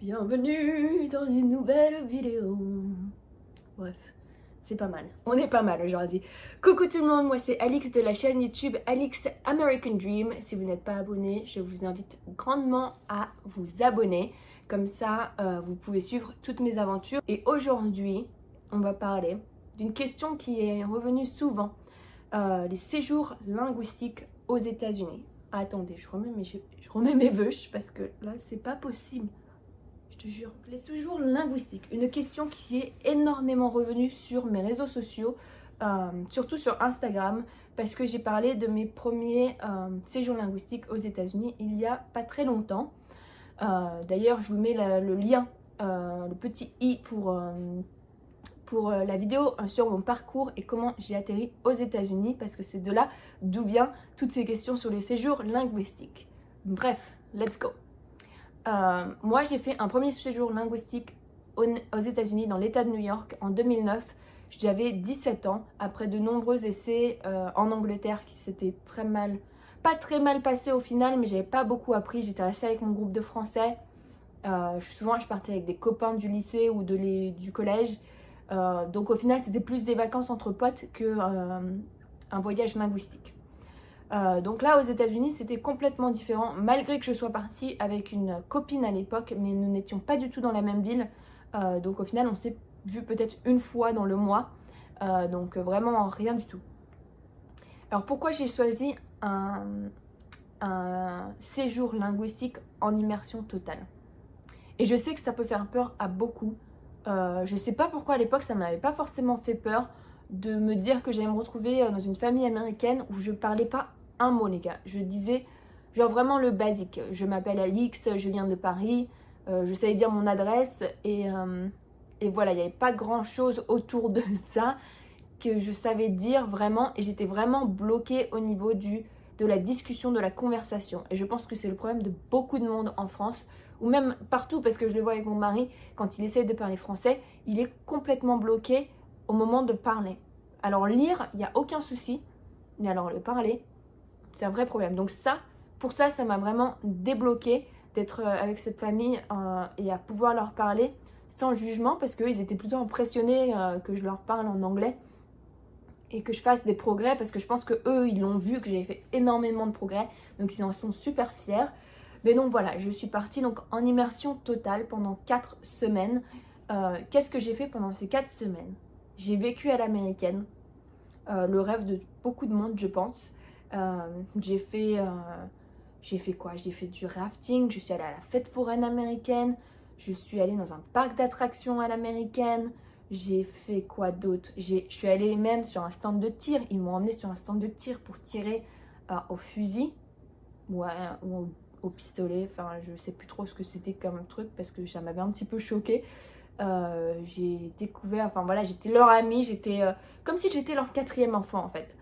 Bienvenue dans une nouvelle vidéo. Bref, c'est pas mal. On est pas mal aujourd'hui. Coucou tout le monde, moi c'est Alix de la chaîne YouTube Alix American Dream. Si vous n'êtes pas abonné, je vous invite grandement à vous abonner. Comme ça, vous pouvez suivre toutes mes aventures. Et aujourd'hui, on va parler d'une question qui est revenue souvent. Les séjours linguistiques aux États-Unis. Attendez, je remets mes vœux parce que là, c'est pas possible. Je te jure, les séjours linguistiques, une question qui est énormément revenue sur mes réseaux sociaux, surtout sur Instagram, parce que j'ai parlé de mes premiers séjours linguistiques aux États-Unis il y a pas très longtemps. D'ailleurs, je vous mets le lien, le petit i pour la vidéo sur mon parcours et comment j'ai atterri aux États-Unis, parce que c'est de là d'où viennent toutes ces questions sur les séjours linguistiques. Bref, let's go. Moi, j'ai fait un premier séjour linguistique aux États-Unis, dans l'État de New York, en 2009. J'avais 17 ans, après de nombreux essais en Angleterre qui s'étaient pas très mal passés au final, mais j'avais pas beaucoup appris. J'étais restée avec mon groupe de français. Souvent, je partais avec des copains du lycée ou du collège. Donc au final, c'était plus des vacances entre potes qu'un voyage linguistique. Donc là aux États-Unis c'était complètement différent, malgré que je sois partie avec une copine à l'époque, mais nous n'étions pas du tout dans la même ville. Donc au final on s'est vu peut-être une fois dans le mois, donc vraiment rien du tout. Alors pourquoi j'ai choisi un séjour linguistique en immersion totale? Et je sais que ça peut faire peur à beaucoup. Je sais pas pourquoi à l'époque ça m'avait pas forcément fait peur de me dire que j'allais me retrouver dans une famille américaine où je parlais pas un mot, les gars. Je disais genre vraiment le basique. Je m'appelle Alix, je viens de Paris, je savais dire mon adresse et voilà, il n'y avait pas grand chose autour de ça que je savais dire vraiment, et j'étais vraiment bloquée au niveau de la discussion, de la conversation. Et je pense que c'est le problème de beaucoup de monde en France, ou même partout, parce que je le vois avec mon mari, quand il essaie de parler français, il est complètement bloqué au moment de parler. Alors lire, il n'y a aucun souci, mais alors le parler, c'est un vrai problème. Donc pour ça m'a vraiment débloqué d'être avec cette famille et à pouvoir leur parler sans jugement, parce qu'eux, ils étaient plutôt impressionnés que je leur parle en anglais et que je fasse des progrès, parce que je pense que eux ils l'ont vu que j'avais fait énormément de progrès, donc ils en sont super fiers. Mais donc voilà, je suis partie donc en immersion totale pendant 4 semaines. Qu'est-ce que j'ai fait pendant ces 4 semaines? J'ai vécu à l'américaine, le rêve de beaucoup de monde je pense. J'ai fait quoi? J'ai fait du rafting, je suis allée à la fête foraine américaine, je suis allée dans un parc d'attractions à l'américaine. J'ai fait quoi d'autre? Je suis allée même sur un stand de tir. Ils m'ont emmené sur un stand de tir pour tirer au fusil ou au pistolet. Enfin, je sais plus trop ce que c'était comme truc parce que ça m'avait un petit peu choquée. J'ai découvert, enfin voilà, j'étais leur amie, j'étais comme si j'étais leur 4e enfant en fait.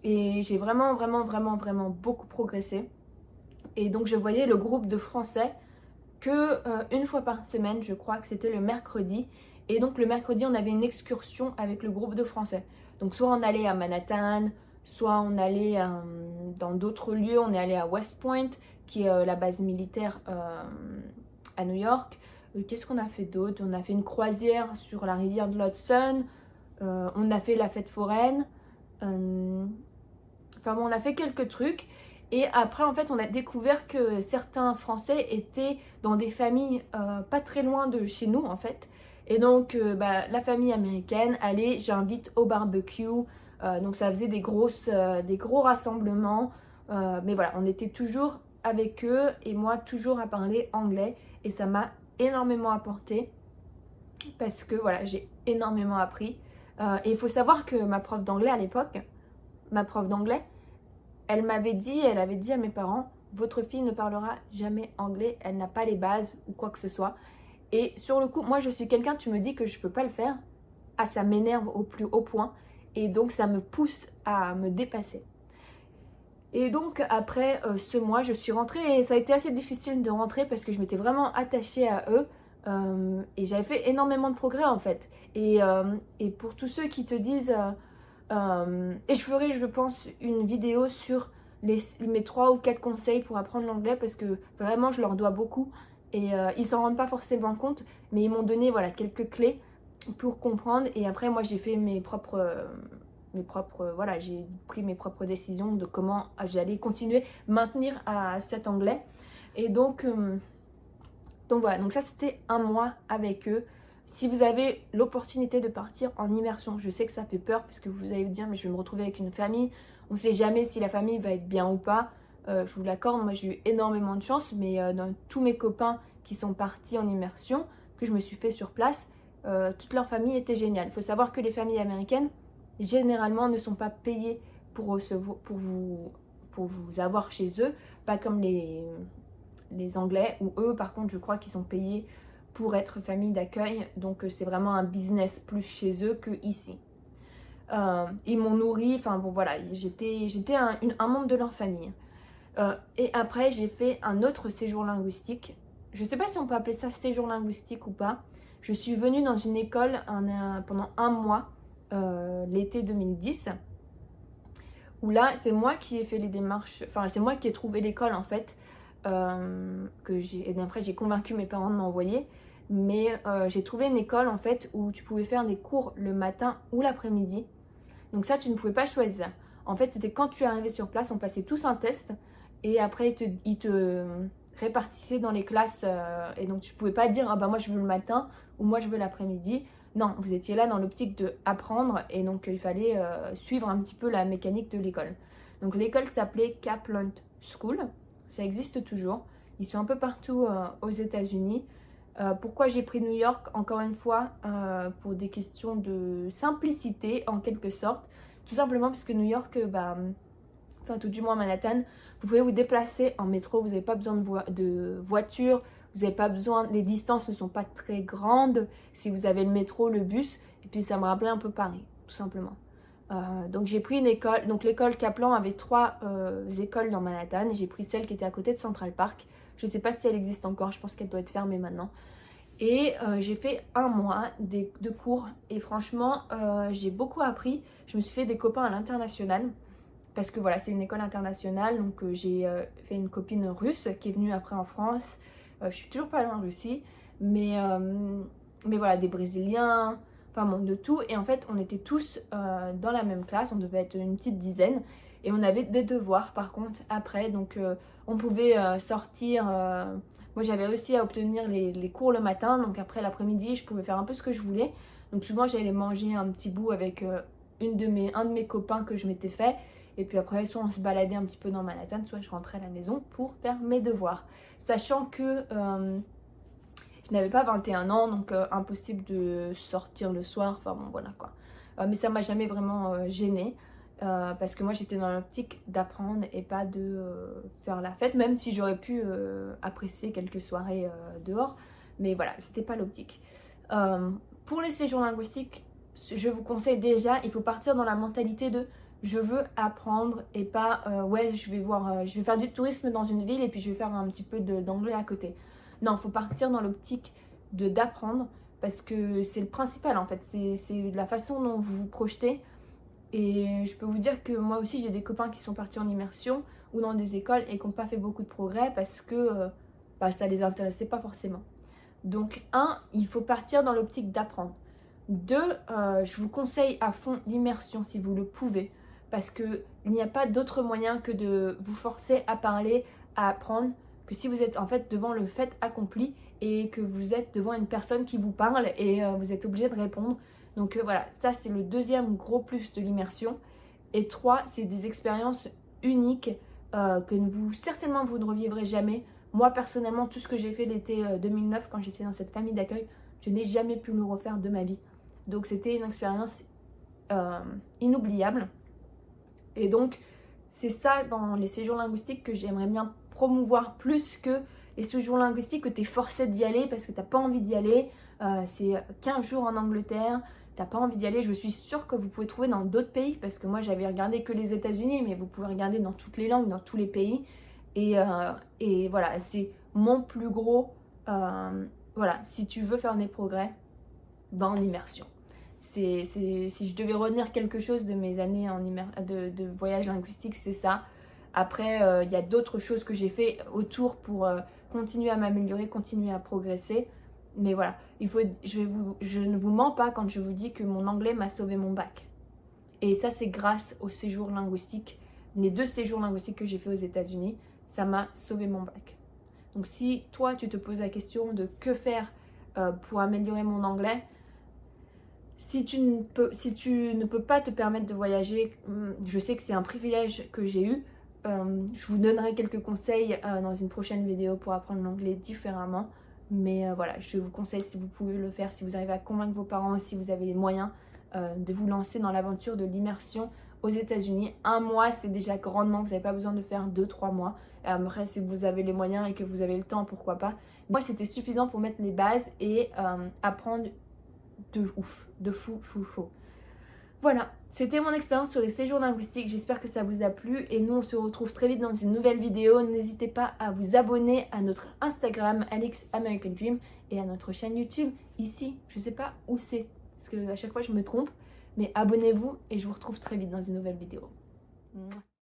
Et j'ai vraiment beaucoup progressé. Et donc je voyais le groupe de français que une fois par semaine, je crois que c'était le mercredi. Et donc le mercredi, on avait une excursion avec le groupe de français. Donc soit on allait à Manhattan, soit on allait dans d'autres lieux. On est allé à West Point, qui est la base militaire à New York. Qu'est-ce qu'on a fait d'autre? On a fait une croisière sur la rivière de l'Hudson. On a fait la fête foraine. Enfin bon, on a fait quelques trucs. Et après, en fait, on a découvert que certains Français étaient dans des familles pas très loin de chez nous, en fait. Et donc, la famille américaine, allez, j'invite au barbecue. Donc, ça faisait des gros rassemblements. Mais voilà, on était toujours avec eux et moi, toujours à parler anglais. Et ça m'a énormément apporté parce que, voilà, j'ai énormément appris. Et il faut savoir que ma prof d'anglais à l'époque, elle avait dit à mes parents, votre fille ne parlera jamais anglais, elle n'a pas les bases ou quoi que ce soit. Et sur le coup, moi je suis quelqu'un, tu me dis que je peux pas le faire, ah ça m'énerve au plus haut point, et donc ça me pousse à me dépasser. Et donc après ce mois, je suis rentrée et ça a été assez difficile de rentrer parce que je m'étais vraiment attachée à eux et j'avais fait énormément de progrès en fait. Et pour tous ceux qui te disent... et je ferai, je pense, une vidéo sur mes 3 ou 4 conseils pour apprendre l'anglais parce que vraiment je leur dois beaucoup et ils s'en rendent pas forcément compte, mais ils m'ont donné voilà, quelques clés pour comprendre. Et après moi j'ai fait voilà, j'ai pris mes propres décisions de comment j'allais continuer, maintenir à cet anglais. Et donc voilà, donc ça c'était un mois avec eux. Si vous avez l'opportunité de partir en immersion, je sais que ça fait peur parce que vous allez vous dire mais je vais me retrouver avec une famille, on ne sait jamais si la famille va être bien ou pas. Je vous l'accorde, moi j'ai eu énormément de chance, mais dans tous mes copains qui sont partis en immersion, que je me suis fait sur place, toute leur famille était géniale. Il faut savoir que les familles américaines, généralement, ne sont pas payées pour vous avoir chez eux, pas comme les Anglais, ou eux par contre je crois qu'ils sont payés pour être famille d'accueil, donc c'est vraiment un business plus chez eux que ici. Ils m'ont nourri, enfin bon voilà, j'étais un membre de leur famille. Et après j'ai fait un autre séjour linguistique. Je sais pas si on peut appeler ça séjour linguistique ou pas. Je suis venue dans une école pendant un mois, l'été 2010, où là c'est moi qui ai fait les démarches, enfin c'est moi qui ai trouvé l'école en fait, et après j'ai convaincu mes parents de m'envoyer, mais j'ai trouvé une école en fait où tu pouvais faire des cours le matin ou l'après-midi, donc ça tu ne pouvais pas choisir. En fait c'était quand tu arrivais sur place, on passait tous un test et après ils te répartissaient dans les classes, et donc tu pouvais pas dire ah bah moi je veux le matin ou moi je veux l'après-midi. Non, vous étiez là dans l'optique de apprendre et donc il fallait suivre un petit peu la mécanique de l'école. Donc l'école s'appelait Kaplan School. Ça existe toujours. Ils sont un peu partout aux États-Unis. Pourquoi j'ai pris New York? Encore une fois, pour des questions de simplicité en quelque sorte. Tout simplement parce que New York, enfin tout du moins Manhattan, vous pouvez vous déplacer en métro. Vous n'avez pas besoin de voiture. Vous n'avez pas besoin, les distances ne sont pas très grandes si vous avez le métro, le bus. Et puis ça me rappelait un peu Paris, tout simplement. Donc j'ai pris une école, donc l'école Kaplan avait 3 écoles dans Manhattan. J'ai pris celle qui était à côté de Central Park. Je ne sais pas si elle existe encore, je pense qu'elle doit être fermée maintenant. Et j'ai fait un mois de cours et franchement j'ai beaucoup appris. Je me suis fait des copains à l'international parce que voilà, c'est une école internationale. Donc j'ai fait une copine russe qui est venue après en France. Je suis toujours pas allée en Russie, mais voilà, des Brésiliens, enfin bon, de tout. Et en fait, on était tous dans la même classe, on devait être une petite dizaine. Et on avait des devoirs par contre après, donc on pouvait sortir. Moi j'avais réussi à obtenir les cours le matin, donc après l'après-midi je pouvais faire un peu ce que je voulais. Donc souvent j'allais manger un petit bout avec un de mes copains que je m'étais fait. Et puis après soit on se baladait un petit peu dans Manhattan, soit je rentrais à la maison pour faire mes devoirs. Sachant que je n'avais pas 21 ans, donc impossible de sortir le soir, enfin bon voilà quoi. Mais ça m'a jamais vraiment gênée. Parce que moi j'étais dans l'optique d'apprendre et pas de faire la fête, même si j'aurais pu apprécier quelques soirées dehors, mais voilà, c'était pas l'optique. Pour les séjours linguistiques, je vous conseille déjà, il faut partir dans la mentalité de je veux apprendre et pas ouais je vais faire du tourisme dans une ville et puis je vais faire un petit peu d'anglais à côté. Non, il faut partir dans l'optique d'apprendre parce que c'est le principal en fait, c'est la façon dont vous vous projetez. Et je peux vous dire que moi aussi j'ai des copains qui sont partis en immersion ou dans des écoles et qui n'ont pas fait beaucoup de progrès parce que ça les intéressait pas forcément. Donc il faut partir dans l'optique d'apprendre. 2, je vous conseille à fond l'immersion si vous le pouvez parce qu'il n'y a pas d'autre moyen que de vous forcer à parler, à apprendre, que si vous êtes en fait devant le fait accompli et que vous êtes devant une personne qui vous parle et vous êtes obligé de répondre. Donc voilà, ça c'est le deuxième gros plus de l'immersion. Et 3, c'est des expériences uniques que certainement vous ne revivrez jamais. Moi personnellement, tout ce que j'ai fait l'été 2009 quand j'étais dans cette famille d'accueil, je n'ai jamais pu le refaire de ma vie. Donc c'était une expérience inoubliable. Et donc c'est ça dans les séjours linguistiques que j'aimerais bien promouvoir plus que les séjours linguistiques que tu es forcé d'y aller parce que tu n'as pas envie d'y aller. C'est 15 jours en Angleterre. T'as pas envie d'y aller, je suis sûre que vous pouvez trouver dans d'autres pays parce que moi j'avais regardé que les États-Unis, mais vous pouvez regarder dans toutes les langues, dans tous les pays. Et voilà, c'est mon plus gros. Voilà, si tu veux faire des progrès, va en immersion. Si je devais retenir quelque chose de mes années de voyage linguistique, c'est ça. Après, il y a d'autres choses que j'ai fait autour pour continuer à m'améliorer, continuer à progresser. Mais voilà, je ne vous mens pas quand je vous dis que mon anglais m'a sauvé mon bac. Et ça, c'est grâce au séjour linguistique. Les 2 séjours linguistiques que j'ai fait aux États-Unis, ça m'a sauvé mon bac. Donc si toi, tu te poses la question de que faire pour améliorer mon anglais, si tu ne peux pas te permettre de voyager, je sais que c'est un privilège que j'ai eu. Je vous donnerai quelques conseils dans une prochaine vidéo pour apprendre l'anglais différemment. Mais voilà, je vous conseille, si vous pouvez le faire, si vous arrivez à convaincre vos parents, si vous avez les moyens de vous lancer dans l'aventure de l'immersion aux États-Unis. 1 mois, c'est déjà grandement, vous n'avez pas besoin de faire 2-3 mois. Après, si vous avez les moyens et que vous avez le temps, pourquoi pas. Moi, c'était suffisant pour mettre les bases et apprendre de ouf, de fou. Voilà, c'était mon expérience sur les séjours linguistiques. J'espère que ça vous a plu et nous on se retrouve très vite dans une nouvelle vidéo. N'hésitez pas à vous abonner à notre Instagram Alex American Dream et à notre chaîne YouTube ici. Je sais pas où c'est parce que à chaque fois je me trompe, mais abonnez-vous et je vous retrouve très vite dans une nouvelle vidéo.